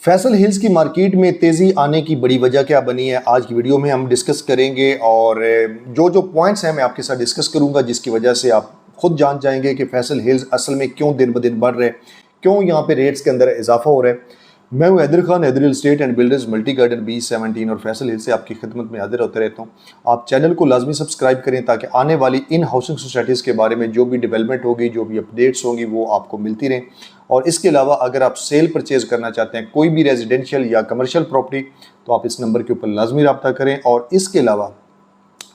Faisal hills की market में तेज़ी आने की बड़ी वजह क्या बनी है, आज की वीडियो में हम डिस्कस करेंगे। और जो जो पॉइंट्स हैं मैं आपके साथ डिस्कस करूंगा, जिसकी वजह से आप खुद जान जाएंगे कि फैसल हिल्स असल में क्यों दिन ब दिन बढ़ रहे हैं, क्यों यहाँ पे रेट्स के अंदर इजाफा हो रहा है। मैं हूँ Haider Khan, Haider real estate and builders multi garden B17 और फैसल हिल्स से आपकी खिदमत में हाजिर होते रहता हूँ। आप चैनल को लाजमी सब्सक्राइब करें ताकि आने वाली इन हाउसिंग सोसाइटीज़ के बारे में जो भी डेवलपमेंट होगी, जो भी अपडेट्स होंगी, वो आपको मिलती रहें। और इसके अलावा अगर आप सेल परचेज़ करना चाहते हैं कोई भी रेजिडेंशियल या कमर्शियल प्रॉपर्टी, तो आप इस नंबर के ऊपर लाजमी रब्ता करें। और इसके अलावा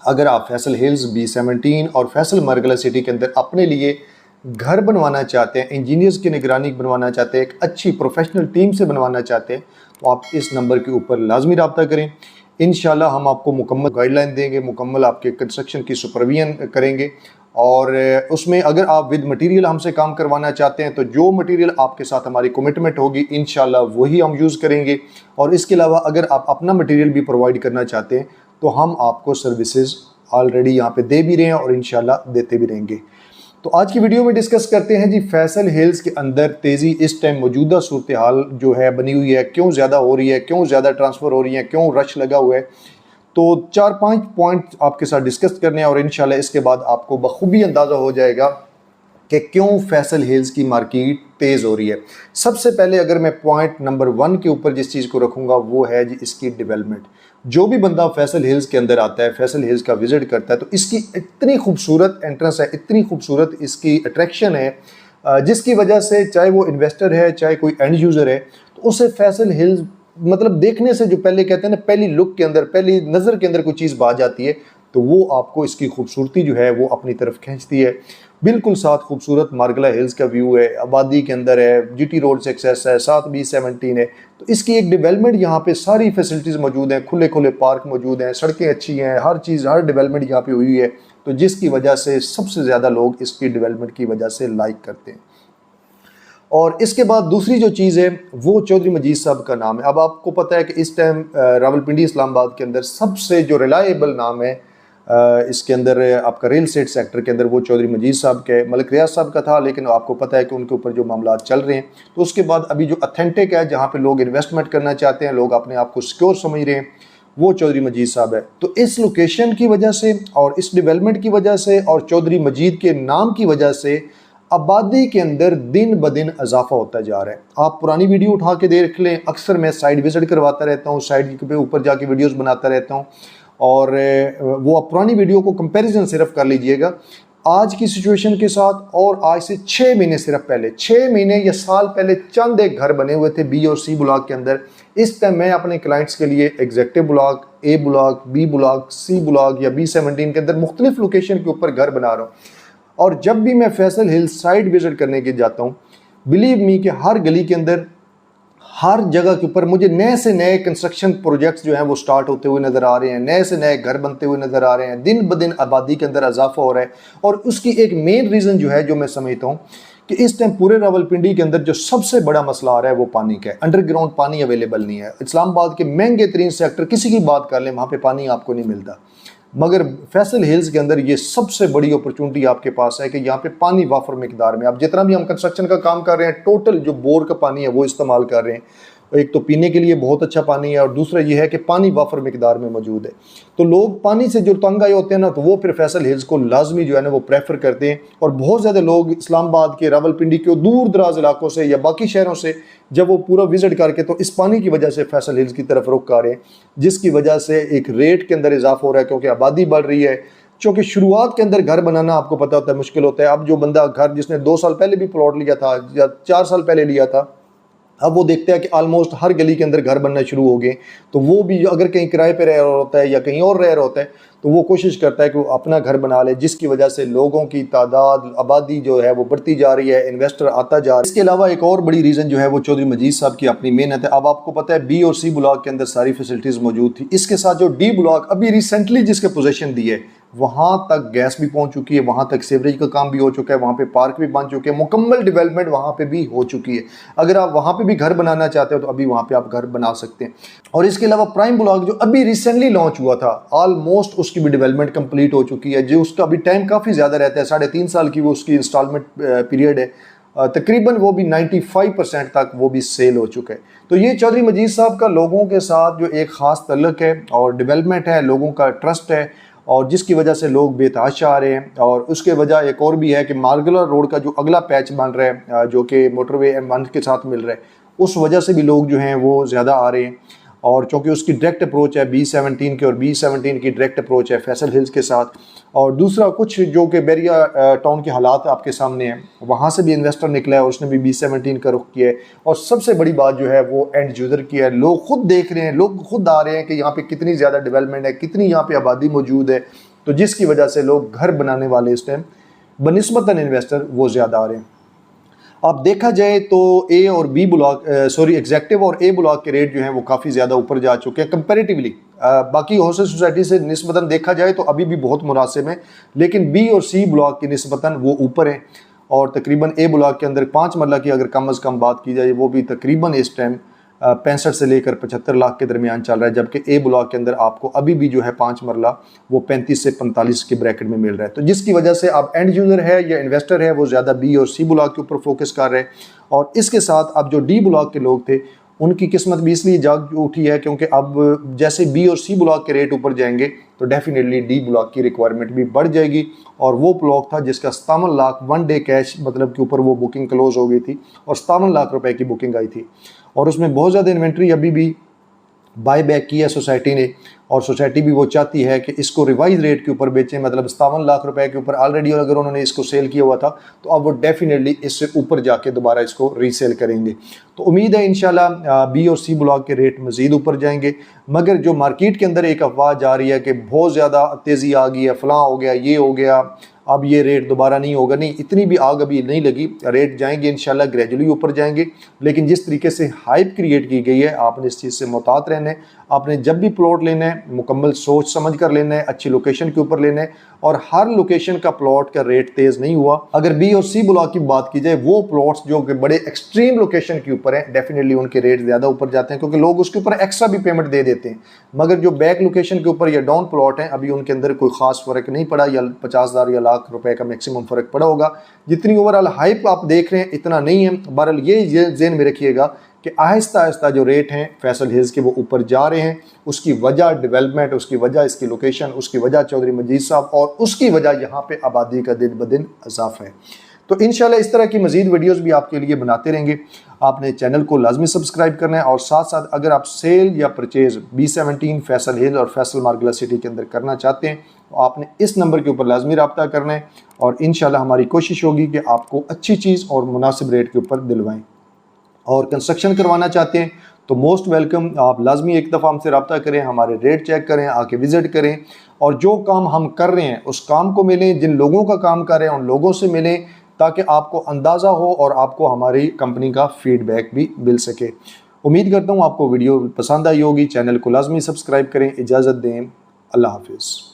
अगर आप फैसल हिल्स B17 और फैसल मरगला सिटी के अंदर अपने लिए घर बनवाना चाहते हैं, इंजीनियर्स की निगरानी बनवाना चाहते हैं, एक अच्छी प्रोफेशनल टीम से बनवाना चाहते हैं, तो आप इस नंबर के ऊपर लाजमी रब्ता करें। इंशाल्लाह हम आपको मुकम्मल गाइडलाइन देंगे, मुकम्मल आपके कंस्ट्रक्शन की सुपरविजन करेंगे। और उसमें अगर आप विद मटेरियल हमसे काम करवाना चाहते हैं तो जो मटेरियल आपके साथ हमारी कमिटमेंट होगी इंशाल्लाह वही हम यूज़ करेंगे। और इसके अलावा अगर आप अपना मटेरियल भी प्रोवाइड करना चाहते हैं तो हम आपको सर्विसेज ऑलरेडी यहाँ पे दे भी रहे हैं और इंशाल्लाह देते भी रहेंगे। तो आज की वीडियो में डिस्कस करते हैं जी, फैसल हिल्स के अंदर तेज़ी इस टाइम मौजूदा सूरत हाल जो है बनी हुई है, क्यों ज़्यादा हो रही है, क्यों ज़्यादा ट्रांसफ़र हो रही है, क्यों रश लगा हुआ है। तो 4-5 पॉइंट आपके साथ डिस्कस करने हैं और इंशाल्लाह इसके बाद आपको बखूबी अंदाज़ा हो जाएगा कि क्यों फैसल हिल्स की मार्केट तेज़ हो रही है। सबसे पहले अगर मैं पॉइंट नंबर 1 के ऊपर जिस चीज़ को रखूँगा वो है जी इसकी डेवलपमेंट। जो भी बंदा फैसल हिल्स के अंदर आता है, फैसल हिल्स का विज़िट करता है, तो इसकी इतनी खूबसूरत एंट्रेंस है, इतनी खूबसूरत इसकी अट्रैक्शन है, जिसकी वजह से चाहे वो इन्वेस्टर है, चाहे कोई एंड यूज़र है, तो उसे फैसल हिल्स मतलब देखने से जो पहले कहते हैं ना, पहली लुक के अंदर, पहली नज़र के अंदर कोई चीज़ बा जाती है, तो वो आपको इसकी खूबसूरती जो है वो अपनी तरफ खींचती है। बिल्कुल साथ खूबसूरत मार्गला हिल्स का व्यू है, आबादी के अंदर है, GT रोड से एक्सेस है, साथ B17 है, तो इसकी एक डेवलपमेंट यहाँ पे सारी फैसिलिटीज़ मौजूद हैं, खुले खुले पार्क मौजूद हैं, सड़कें अच्छी हैं, हर चीज़, हर डेवलपमेंट यहाँ पे हुई है, तो जिसकी वजह से सबसे ज़्यादा लोग इसकी डेवलपमेंट की वजह से लाइक करते हैं। और इसके बाद दूसरी जो चीज़ है वो चौधरी मजीद साहब का नाम है। अब आपको पता है कि इस टाइम रावलपिंडी इस्लामाबाद के अंदर सबसे जो रिलायबल नाम है इसके अंदर आपका रियल एस्टेट सेक्टर के अंदर वो चौधरी मजीद साहब के, मलिक रियाज साहब का था, लेकिन आपको पता है कि उनके ऊपर जो मामला चल रहे हैं, तो उसके बाद अभी जो अथेंटिक है, जहाँ पे लोग इन्वेस्टमेंट करना चाहते हैं, लोग अपने आप को सिक्योर समझ रहे हैं, वो चौधरी मजीद साहब है। तो इस लोकेशन की वजह से और इस डेवलपमेंट की वजह से और चौधरी मजीद के नाम की वजह से आबादी के अंदर दिन ब दिन इजाफा होता जा रहा है। आप पुरानी वीडियो उठा के देख लें, अक्सर मैं साइड विजिट करवाता रहता हूँ, साइड पे ऊपर जाके वीडियोस बनाता रहता हूँ, और वो आप पुरानी वीडियो को कंपैरिजन सिर्फ कर लीजिएगा आज की सिचुएशन के साथ। और आज से 6 महीने सिर्फ पहले, 6 महीने या साल पहले चंद एक घर बने हुए थे B और C ब्लॉक के अंदर। इस टाइम मैं अपने क्लाइंट्स के लिए executive block, A block, B block, C block या B17 के अंदर मुख्तलिफ लोकेशन के ऊपर घर बना रहा हूँ। और जब भी मैं फैसल हिल्स साइड विजिट करने के जाता हूँ, बिलीव मी कि हर गली के अंदर, हर जगह के ऊपर मुझे नए से नए कंस्ट्रक्शन प्रोजेक्ट्स जो हैं वो स्टार्ट होते हुए नज़र आ रहे हैं, नए से नए घर बनते हुए नज़र आ रहे हैं, दिन ब दिन आबादी के अंदर इजाफा हो रहा है। और उसकी एक मेन रीज़न जो है, जो मैं समझता हूँ कि इस टाइम पूरे रावलपिंडी के अंदर जो सबसे बड़ा मसला आ रहा है वो पानी का है। अंडरग्राउंड पानी अवेलेबल नहीं है। इस्लामाबाद के महंगे तरीन सेक्टर किसी की बात कर लें, वहाँ पर पानी आपको नहीं मिलता, मगर फैसल हिल्स के अंदर ये सबसे बड़ी अपॉर्चुनिटी आपके पास है कि यहाँ पे पानी वाफर मिकदार में, आप जितना भी हम कंस्ट्रक्शन का काम कर रहे हैं, टोटल जो बोर का पानी है वो इस्तेमाल कर रहे हैं। एक तो पीने के लिए बहुत अच्छा पानी है और दूसरा ये है कि पानी वाफर मिकदार में मौजूद है। तो लोग पानी से जो तंग आए होते हैं ना, तो वो फिर फैसल हिल्स को लाजमी जो है ना वो प्रेफर करते हैं। और बहुत ज़्यादा लोग इस्लामाबाद के, रावलपिंडी के दूर दराज इलाकों से या बाकी शहरों से जब वो पूरा विजिट करके तो इस पानी की वजह से फैसल हिल्स की तरफ रुख कर रहे हैं, जिसकी वजह से एक रेट के अंदर इजाफा हो रहा है, क्योंकि आबादी बढ़ रही है। क्योंकि शुरुआत के अंदर घर बनाना आपको पता होता है मुश्किल होता है। अब जो बंदा घर जिसने 2 साल पहले भी प्लॉट लिया था या 4 साल पहले लिया था, अब वो देखते हैं कि ऑलमोस्ट हर गली के अंदर घर बनना शुरू हो गए, तो वो भी अगर कहीं किराए पे रह रहा होता है या कहीं और रह रहा होता है, तो वो कोशिश करता है कि वो अपना घर बना ले, जिसकी वजह से लोगों की तादाद, आबादी जो है वो बढ़ती जा रही है, इन्वेस्टर आता जा रहा है। इसके अलावा एक और बड़ी रीज़न जो है वो चौधरी मजीद साहब की अपनी मेहनत है। अब आपको पता है B और C ब्लॉक के अंदर सारी फैसिलिटीज़ मौजूद थी, इसके साथ जो D ब्लॉक अभी रिसेंटली जिसके पोजीशन दी है, वहाँ तक गैस भी पहुँच चुकी है, वहाँ तक सीवरेज का काम भी हो चुका है, वहाँ पे पार्क भी बन चुके हैं, मुकम्मल डेवलपमेंट वहाँ पे भी हो चुकी है। अगर आप वहाँ पे भी घर बनाना चाहते हो तो अभी वहाँ पे आप घर बना सकते हैं। और इसके अलावा प्राइम ब्लॉक जो अभी रिसेंटली लॉन्च हुआ था, ऑलमोस्ट उसकी भी डेवलपमेंट कंप्लीट हो चुकी है, जो उसका अभी टाइम काफ़ी ज़्यादा रहता है, 3.5 साल की वो उसकी इंस्टॉलमेंट पीरियड है। तकरीबन वो भी 95% तक वो भी सेल हो चुका है। तो ये चौधरी मजीद साहब का लोगों के साथ जो एक ख़ास तल्लुक़ है और डेवलपमेंट है, लोगों का ट्रस्ट है, और जिसकी वजह से लोग बेतहाशा आ रहे हैं। और उसके वजह एक और भी है कि मार्गला रोड का जो अगला पैच बन रहा है जो कि मोटरवे M1 के साथ मिल रहा है, उस वजह से भी लोग जो हैं वो ज़्यादा आ रहे हैं। और चूँकि उसकी डायरेक्ट अप्रोच है B17 की, और B17 की डायरेक्ट अप्रोच है फैसल हिल्स के साथ। और दूसरा कुछ जो कि बैरिया टाउन के हालात आपके सामने हैं, वहाँ से भी इन्वेस्टर निकला है, उसने भी B17 का रुख किया है। और सबसे बड़ी बात जो है वो एंड यूज़र की है। लोग खुद देख रहे हैं, लोग खुद आ रहे हैं कि यहाँ पे कितनी ज़्यादा डेवलपमेंट है, कितनी यहाँ पे आबादी मौजूद है। तो जिसकी वजह से लोग घर बनाने वाले इस टाइम बनिस्बतन इन्वेस्टर वो ज़्यादा आ रहे हैं। अब देखा जाए तो ए और बी ब्लॉक एग्जेक्टिव और ए ब्लॉक के रेट जो हैं वो काफ़ी ज़्यादा ऊपर जा चुके हैं कंपैरेटिवली। बाकी होलसेल सोसाइटी से निस्बतन देखा जाए तो अभी भी बहुत मुनासिब है, लेकिन बी और सी ब्लॉक की निस्बतन वो ऊपर हैं। और तकरीबन ए ब्लॉक के अंदर 5 मरला की अगर कम अज़ कम बात की जाए, वो भी तकरीबन इस टाइम 65 से लेकर 75 लाख के दरमियान चल रहा है, जबकि ए ब्लॉक के अंदर आपको अभी भी जो है 5 मरला वो 35 से 45 के ब्रैकेट में मिल रहा है। तो जिसकी वजह से अब एंड यूज़र है या इन्वेस्टर है वो ज़्यादा बी और सी ब्लॉक के ऊपर फोकस कर रहे हैं। और इसके साथ अब जो डी ब्लॉक के लोग थे उनकी किस्मत भी इसलिए जाग उठी है क्योंकि अब जैसे बी और सी ब्लॉक के रेट ऊपर जाएंगे तो डेफिनेटली डी ब्लॉक की रिक्वायरमेंट भी बढ़ जाएगी। और वो ब्लॉक था जिसका 57 लाख 1 डे कैश मतलब के ऊपर वो बुकिंग क्लोज हो गई थी और 57 लाख रुपए की बुकिंग आई थी। और उसमें बहुत ज़्यादा इन्वेंट्री अभी भी बाय बैक की है सोसाइटी ने, और सोसाइटी भी वो चाहती है कि इसको रिवाइज रेट के ऊपर बेचें, मतलब 57 लाख रुपए के ऊपर ऑलरेडी अगर उन्होंने इसको सेल किया हुआ था तो अब वो डेफिनेटली इससे ऊपर जाके दोबारा इसको रीसेल करेंगे। तो उम्मीद है इंशाल्लाह बी और सी ब्लॉक के रेट मज़ीद ऊपर जाएंगे। मगर जो मार्केट के अंदर एक अफवाह जा रही है कि बहुत ज़्यादा तेज़ी आ गई है, फलां हो गया, ये हो गया, अब ये रेट दोबारा नहीं होगा, नहीं, इतनी भी आग अभी नहीं लगी। रेट जाएंगे इंशाल्लाह, ग्रेजुअली ऊपर जाएंगे। लेकिन जिस तरीके से हाइप क्रिएट की गई है, आपने इस चीज़ से मुहतात रहना है। आपने जब भी प्लॉट लेना है मुकम्मल सोच समझ कर लेना है, अच्छी लोकेशन के ऊपर लेना है। और हर लोकेशन का प्लॉट का रेट तेज़ नहीं हुआ। अगर बी और सी ब्लॉक की बात की जाए, वो प्लॉट्स जो कि बड़े एक्सट्रीम लोकेशन के ऊपर हैं, डेफिनेटली उनके रेट ज़्यादा ऊपर जाते हैं क्योंकि लोग उसके ऊपर एक्स्ट्रा भी पेमेंट दे देते हैं। मगर जो बैक लोकेशन के ऊपर या डाउन प्लॉट हैं, अभी उनके अंदर कोई ख़ास फ़र्क नहीं पड़ा, या 50,000 या लाख रुपए का मैक्सिमम फ़र्क पड़ा होगा। जितनी ओवरऑल हाइप आप देख रहे हैं इतना नहीं है। बहरहाल ये ज़हन में रखिएगा कि आहिस्ता आहिस्ता जो रेट हैं फैसल हिल्स के वो ऊपर जा रहे हैं। उसकी वजह डेवलपमेंट, उसकी वजह इसकी लोकेशन, उसकी वजह चौधरी मजीद साहब, और उसकी वजह यहाँ पे आबादी का दिन ब दिन इजाफा है। तो इंशाल्लाह इस तरह की मज़ीद वीडियोस भी आपके लिए बनाते रहेंगे। आपने चैनल को लाजमी सब्सक्राइब करना है, और साथ साथ अगर आप सेल या परचेज़ B17 फैसल हिल और फैसल मार्गला सिटी के अंदर करना चाहते हैं तो आपने इस नंबर के ऊपर लाजमी रब्ता करना है। और इंशाल्लाह हमारी कोशिश होगी कि आपको अच्छी चीज़ और मुनासिब रेट के ऊपर दिलवाएँ। और कंस्ट्रक्शन करवाना चाहते हैं तो मोस्ट वेलकम, आप लाजमी एक दफ़ा हमसे रब्ता करें, हमारे रेट चेक करें, आके विज़िट करें, और जो काम हम कर रहे हैं उस काम को मिलें, जिन लोगों का काम कर रहे हैं उन लोगों से मिलें, ताकि आपको अंदाज़ा हो और आपको हमारी कंपनी का फीडबैक भी मिल सके। उम्मीद करता हूँ आपको वीडियो पसंद आई होगी। चैनल को लाजमी सब्सक्राइब करें। इजाज़त दें। अल्लाह हाफिज़।